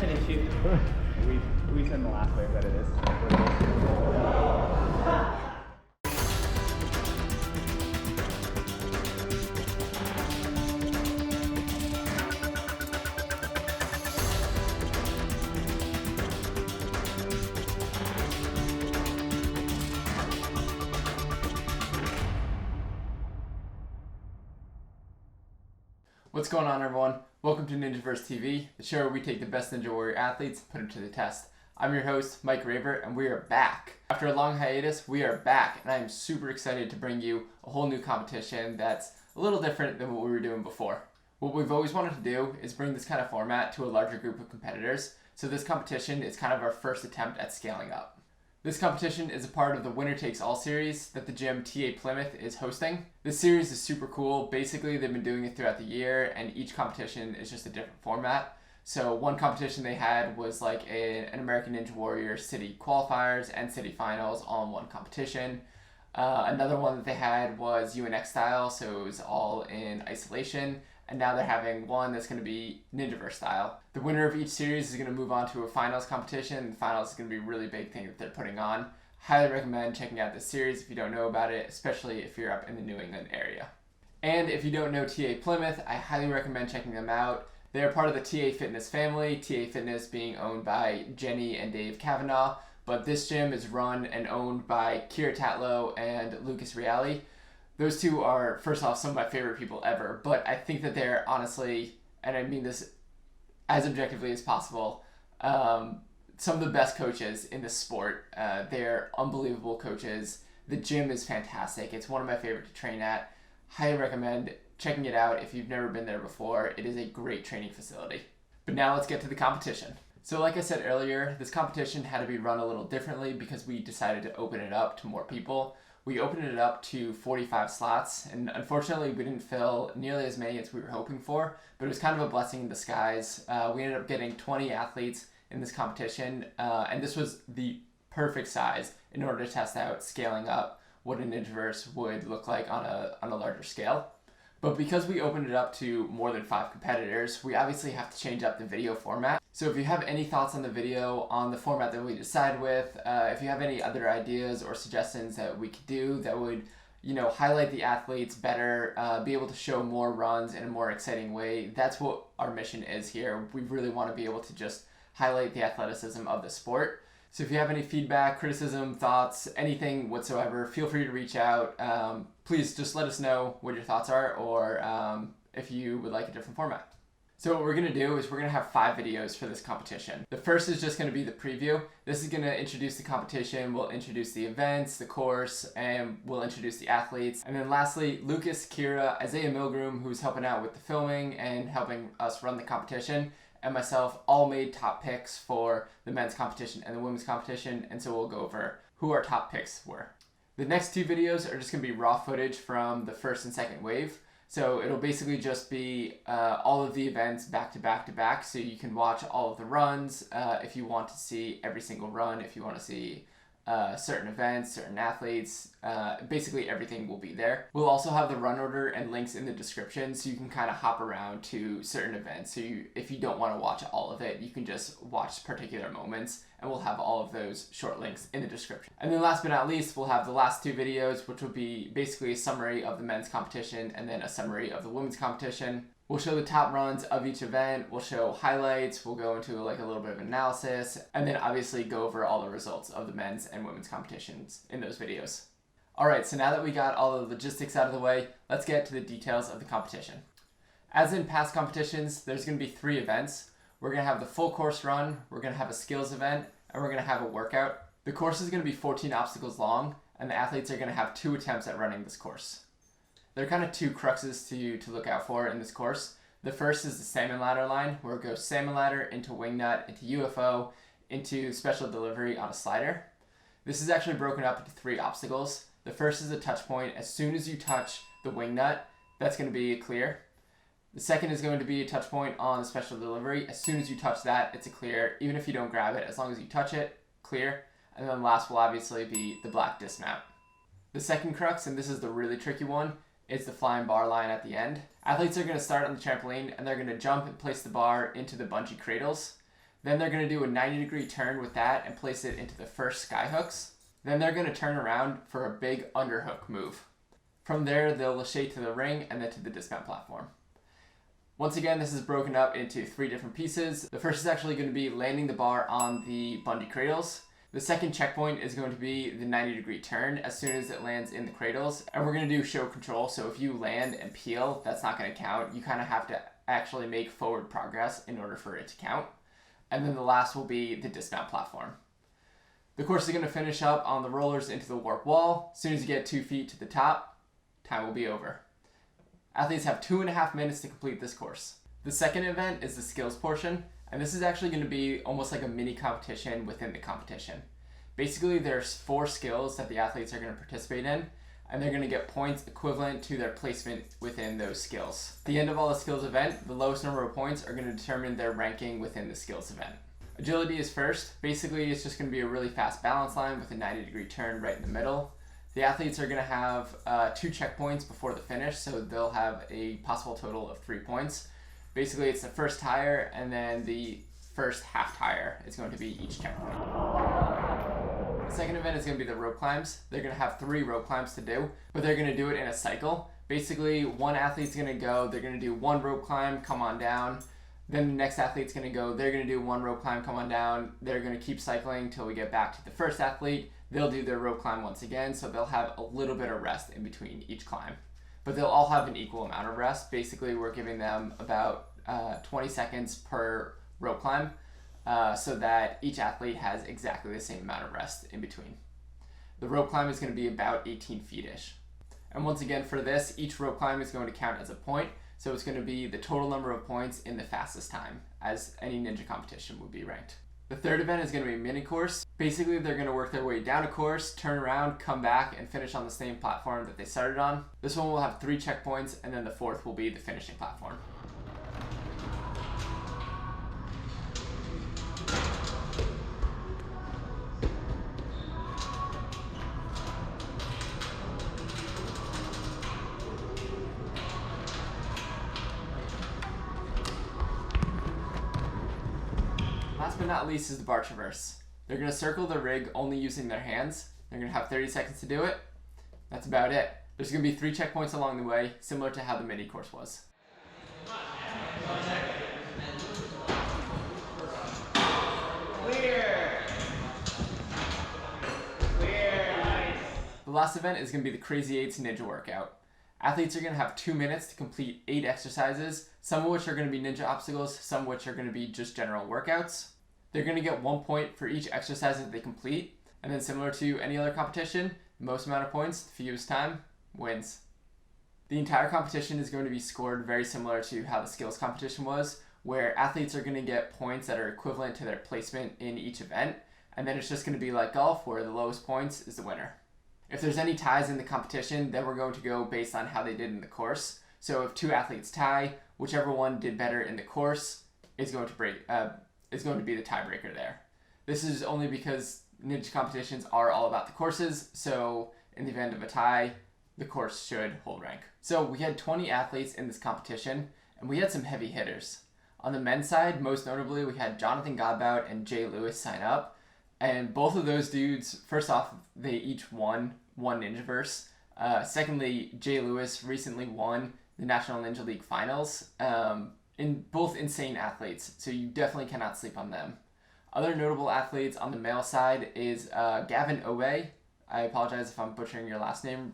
an issue. We said in the last wave that it is. What's going on, everyone? Welcome to Ninjaverse TV, the show where we take the best Ninja Warrior athletes and put them to the test. I'm your host, Mike Raver, and we are back. After a long hiatus, we are back, and I am super excited to bring you a whole new competition that's a little different than what we were doing before. What we've always wanted to do is bring this kind of format to a larger group of competitors, so this competition is kind of our first attempt at scaling up. This competition is a part of the Winner Takes All series that the gym TA Plymouth is hosting. This series is super cool. Basically, they've been doing it throughout the year, and each competition is just a different format. So one competition they had was like an American Ninja Warrior city qualifiers and city finals all in one competition. Another one that they had was UNX style, so it was all in isolation. And now they're having one that's going to be Ninjaverse style. The winner of each series is going to move on to a finals competition. The finals is going to be a really big thing that they're putting on. Highly recommend checking out this series if you don't know about it, especially if you're up in the New England area. And if you don't know TA Plymouth, I highly recommend checking them out. They're part of the TA Fitness family, TA Fitness being owned by Jenny and Dave Kavanaugh, but this gym is run and owned by Kyra Tatlow and Reale. Those two are, first off, some of my favorite people ever, but I think that they're honestly, and I mean this as objectively as possible, some of the best coaches in the sport. They're unbelievable coaches. The gym is fantastic. It's one of my favorite to train at. Highly recommend checking it out if you've never been there before. It is a great training facility. But now let's get to the competition. So like I said earlier, this competition had to be run a little differently because we decided to open it up to more people. We opened it up to 45 slots, and unfortunately we didn't fill nearly as many as we were hoping for, but it was kind of a blessing in disguise. We ended up getting 20 athletes in this competition, and this was the perfect size in order to test out scaling up what a Ninjaverse would look like on a larger scale. But because we opened it up to more than 5 competitors, we obviously have to change up the video format. So if you have any thoughts on the video, on the format that we decide with, if you have any other ideas or suggestions that we could do that would, highlight the athletes better, be able to show more runs in a more exciting way, that's what our mission is here. We really want to be able to just highlight the athleticism of the sport. So if you have any feedback, criticism, thoughts, anything whatsoever, feel free to reach out. Please just let us know what your thoughts are, or if you would like a different format. So what we're going to do is we're going to have 5 videos for this competition. The first is just going to be the preview. This is going to introduce the competition, we'll introduce the events, the course, and we'll introduce the athletes. And then lastly, Lucas, Kyra, Isaiah Milgram, who's helping out with the filming and helping us run the competition, and myself all made top picks for the men's competition and the women's competition, and so we'll go over who our top picks were. The next 2 videos are just going to be raw footage from the first and second wave. So it'll basically just be all of the events back to back to back, so you can watch all of the runs if you want to see every single run, if you want to see certain events, certain athletes, basically everything will be there. We'll also have the run order and links in the description, so you can kind of hop around to certain events. So if you don't want to watch all of it, you can just watch particular moments, and we'll have all of those short links in the description. And then last but not least, we'll have the last 2 videos, which will be basically a summary of the men's competition and then a summary of the women's competition. We'll show the top runs of each event, we'll show highlights, we'll go into like a little bit of analysis, and then obviously go over all the results of the men's and women's competitions in those videos. Alright, so now that we got all the logistics out of the way, let's get to the details of the competition. As in past competitions, there's going to be 3 events. We're going to have the full course run, we're going to have a skills event, and we're going to have a workout. The course is going to be 14 obstacles long, and the athletes are going to have 2 attempts at running this course. There are kind of 2 cruxes to look out for in this course. The first is the salmon ladder line, where it goes salmon ladder into wingnut, into UFO, into special delivery on a slider. This is actually broken up into 3 obstacles. The first is a touch point. As soon as you touch the wingnut, that's going to be a clear. The second is going to be a touch point on the special delivery. As soon as you touch that, it's a clear. Even if you don't grab it, as long as you touch it, clear. And then last will obviously be the black dismount. The second crux, and this is the really tricky one, is the flying bar line at the end. Athletes are going to start on the trampoline and they're going to jump and place the bar into the bungee cradles. Then they're going to do a 90-degree turn with that and place it into the first sky hooks. Then they're going to turn around for a big underhook move. From there, they'll lachey to the ring and then to the dismount platform. Once again, this is broken up into 3 different pieces. The first is actually going to be landing the bar on the bungee cradles. The second checkpoint is going to be the 90-degree turn as soon as it lands in the cradles. And we're going to do show control, so if you land and peel, that's not going to count. You kind of have to actually make forward progress in order for it to count. And then the last will be the dismount platform. The course is going to finish up on the rollers into the warp wall. As soon as you get 2 feet to the top, time will be over. Athletes have 2.5 minutes to complete this course. The second event is the skills portion, and this is actually going to be almost like a mini competition within the competition. Basically, there's 4 skills that the athletes are going to participate in, and they're going to get points equivalent to their placement within those skills. At the end of all the skills event, the lowest number of points are going to determine their ranking within the skills event. Agility is first. Basically, it's just going to be a really fast balance line with a 90-degree turn right in the middle. The athletes are going to have 2 checkpoints before the finish, so they'll have a possible total of 3 points. Basically, it's the first tire and then the first half tire is going to be each checkpoint. The second event is going to be the rope climbs. They're going to have 3 rope climbs to do, but they're going to do it in a cycle. Basically, one athlete's going to go, they're going to do 1 rope climb, come on down. Then the next athlete's going to go, they're going to do 1 rope climb, come on down. They're going to keep cycling until we get back to the first athlete. They'll do their rope climb once again, so they'll have a little bit of rest in between each climb. But they'll all have an equal amount of rest. Basically, we're giving them about 20 seconds per rope climb so that each athlete has exactly the same amount of rest in between. The rope climb is going to be about 18 feet-ish. And once again, for this, each rope climb is going to count as a point. So it's going to be the total number of points in the fastest time, as any ninja competition would be ranked. The third event is going to be a mini course. Basically, they're going to work their way down a course, turn around, come back, and finish on the same platform that they started on. This one will have 3 checkpoints, and then the 4th will be the finishing platform. Last but not least is the bar traverse. They're going to circle the rig only using their hands. They're going to have 30 seconds to do it. That's about it. There's going to be 3 checkpoints along the way, similar to how the mini course was. Clear. Nice. The last event is going to be the Crazy 8s Ninja workout. Athletes are going to have 2 minutes to complete 8 exercises, some of which are going to be ninja obstacles, some of which are going to be just general workouts. They're going to get 1 point for each exercise that they complete, and then similar to any other competition, the most amount of points, the fewest time, wins. The entire competition is going to be scored very similar to how the skills competition was, where athletes are going to get points that are equivalent to their placement in each event, and then it's just going to be like golf, where the lowest points is the winner. If there's any ties in the competition, then we're going to go based on how they did in the course. So if 2 athletes tie, whichever one did better in the course is going to be the tiebreaker there. This is only because ninja competitions are all about the courses, so in the event of a tie, the course should hold rank. So we had 20 athletes in this competition, and we had some heavy hitters. On the men's side, most notably, we had Jonathan Godbout and Jay Lewis sign up, and both of those dudes, first off, they each won Ninjaverse. Secondly, Jay Lewis recently won the National Ninja League Finals. In both insane athletes, so you definitely cannot sleep on them. Other notable athletes on the male side is Gavin Owe. I apologize if I'm butchering your last name,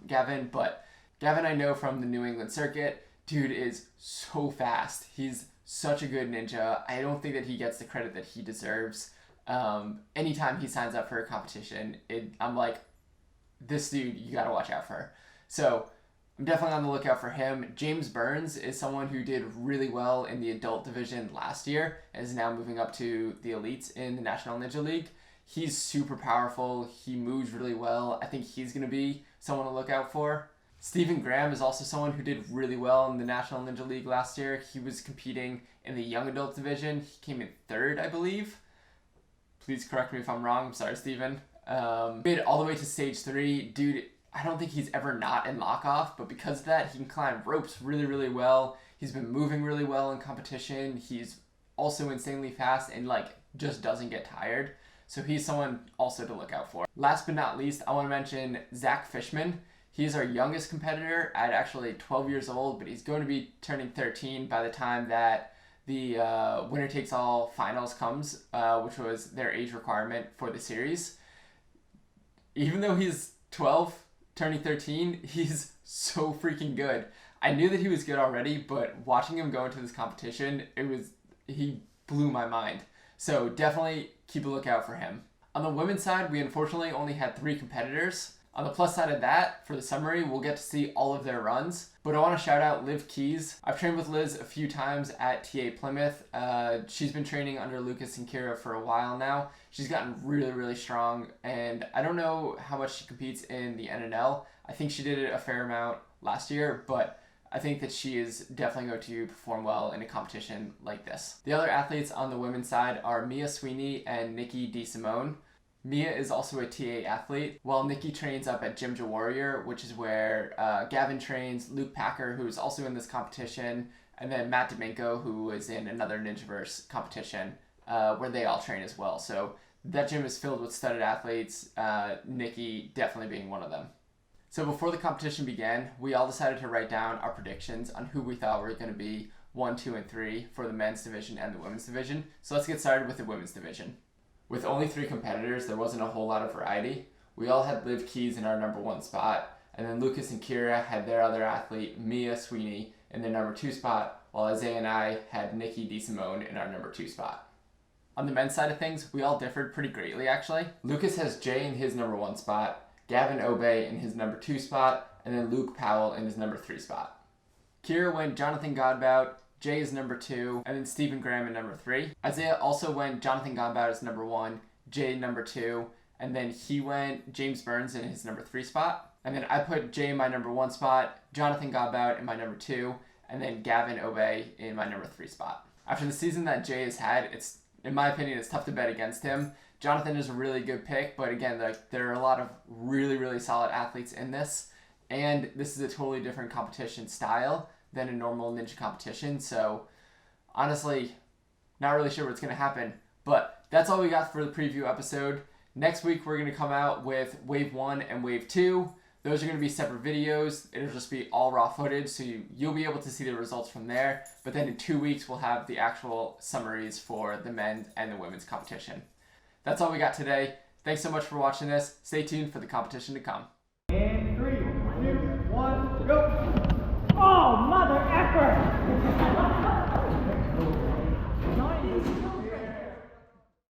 Gavin, but Gavin I know from the New England circuit. Dude is so fast. He's such a good ninja. I don't think that he gets the credit that he deserves. Anytime he signs up for a competition, I'm like, this dude, you gotta watch out for. So I'm definitely on the lookout for him. James Burns is someone who did really well in the adult division last year and is now moving up to the elites in the National Ninja League. He's super powerful. He moves really well. I think he's going to be someone to look out for. Stephen Graham is also someone who did really well in the National Ninja League last year. He was competing in the young adult division. He came in 3rd, I believe. Please correct me if I'm wrong. I'm sorry, Stephen. Made it all the way to stage 3. Dude, I don't think he's ever not in lock-off, but because of that, he can climb ropes really, really well. He's been moving really well in competition. He's also insanely fast and like just doesn't get tired. So he's someone also to look out for. Last but not least, I want to mention Zach Fishman. He's our youngest competitor at actually 12 years old, but he's going to be turning 13 by the time that the winner takes all finals comes, which was their age requirement for the series. Even though he's 12, turning 13, he's so freaking good. I knew that he was good already, but watching him go into this competition, he blew my mind. So definitely keep a lookout for him. On the women's side, we unfortunately only had 3 competitors. On the plus side of that, for the summary, we'll get to see all of their runs. But I want to shout out Liv Keys. I've trained with Liz a few times at TA Plymouth. She's been training under Lucas and Kyra for a while now. She's gotten really, really strong. And I don't know how much she competes in the NNL. I think she did it a fair amount last year, but I think that she is definitely going to perform well in a competition like this. The other athletes on the women's side are Mia Sweeney and Nikki DeSimone. Mia is also a TA athlete, while Nikki trains up at Gym Warrior, which is where Gavin trains, Luke Packer, who is also in this competition, and then Matt Domingo, who is in another Ninjaverse competition, where they all train as well. So that gym is filled with studded athletes, Nikki definitely being one of them. So before the competition began, we all decided to write down our predictions on who we thought were going to be 1, 2, and 3 for the men's division and the women's division. So let's get started with the women's division. With only 3 competitors, there wasn't a whole lot of variety. We all had Liv Keys in our number 1 spot, and then Lucas and Kyra had their other athlete, Mia Sweeney, in their number 2 spot, while Isaiah and I had Nikki DeSimone in our number 2 spot. On the men's side of things, we all differed pretty greatly actually. Lucas has Jay in his number 1 spot, Gavin Obey in his number 2 spot, and then Luke Powell in his number 3 spot. Kyra went Jonathan Godbout, Jay is number 2, and then Stephen Graham in number 3. Isaiah also went Jonathan Godbout as number 1, Jay number 2, and then he went James Burns in his number 3 spot. And then I put Jay in my number 1 spot, Jonathan Godbout in my number 2, and then Gavin Obey in my number 3 spot. After the season that Jay has had, in my opinion, it's tough to bet against him. Jonathan is a really good pick, but again, there are a lot of really, really solid athletes in this, and this is a totally different competition style than a normal ninja competition. So honestly, not really sure what's going to happen, but that's all we got for the preview episode. Next week, we're going to come out with Wave 1 and Wave 2. Those are going to be separate videos. It'll just be all raw footage, so you'll be able to see the results from there. But then in 2 weeks, we'll have the actual summaries for the men's and the women's competition. That's all we got today. Thanks so much for watching this. Stay tuned for the competition to come. And 3, 2, 1, go! Oh, mother!